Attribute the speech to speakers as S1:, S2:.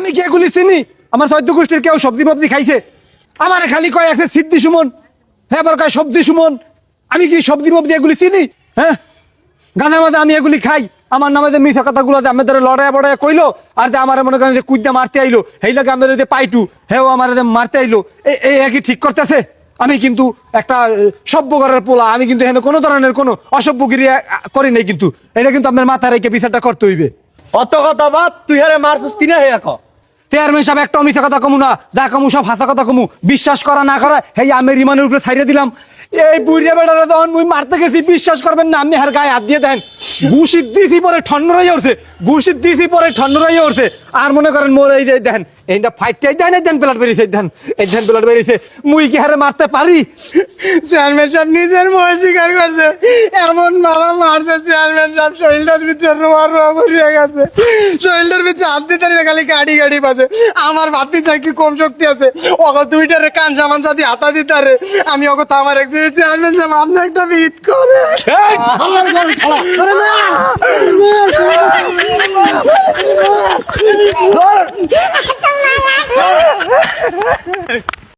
S1: আমি কি এগুলি চিনি? আমার চৈদ্য গোষ্ঠীর কেউ সবজি মবজি খাইছে? আমার খালি কয় আছে সিদ্ধি সুমন, হ্যাঁ আবার কয় সবজি সুমন। আমি কি সবজি মবজি এগুলি চিনি? হ্যাঁ, গানের মাঝে আমি এগুলি খাই। আমার নামে যে মিশা কথাগুলো যে আমাদের লড়াই বড়াই কইলো, আর যে আমার মনে করেন যে কুইদা মারতে আইলো, সেই লাগে আমাদের যে পাইটু হেও আমার যে মারতে আইলো, এই একই ঠিক করতেছে? আমি কিন্তু একটা সভ্য ঘরের পোলা, আমি কিন্তু এখানে কোনো ধরনের কোনো অসভ্যগিরি করি নাই, কিন্তু এটা কিন্তু আপনার মাথায় রেখে বিচারটা করতে হইবে।
S2: অত কথা বাদ, তুই হারে মারছিস কিনা হে এখন?
S1: চেয়ারম্যান সাহেব একটা মিথ্যা কথা কমু না, যা কমু সব হাসা কথা কমু। বিশ্বাস করা না করা হেই আমি রিমানের উপরে ছাইড়ে দিলাম। এই বুড়িয়া বেড়ারা যখন মুই মারতে গেছি, বিশ্বাস করবেন না, আপনি হার গায়ে হাত দিয়ে দেন, ঘুষিত দিছি পরে ঠন্ডরাই উঠছে, ঘুষিত দিছি পরে ঠন্ডরাই উঠছে। আর মনে করেন মোর এই যে দেখেন এই ফাইটটাই দেন, দেন প্লাট বেরিয়েছে, দেন এই দেন প্লাট বেরিয়েছে। মুই কি হারে মারতে পারি?
S3: চেয়ারম্যান সাহেব নিজের মুখে স্বীকার করছে, এমন মারা মারছে চেয়ারম্যান সাহেব, শরীরটার ভিতরে রোয়া রোয়া ভরিয়ে গেছে, শরীরটার ভিতরে হাত দিতে খালি গাড়ি গাড়ি বাজে। আমার ভাবতে চাই কি কম শক্তি আছে, ওকে দুইটারে কান সামান যদি হাতা দিতে রে, আমি ওকে থামার এক চেয়ারম্যান সাহেব আপনি একটা বিট করে
S2: ধর।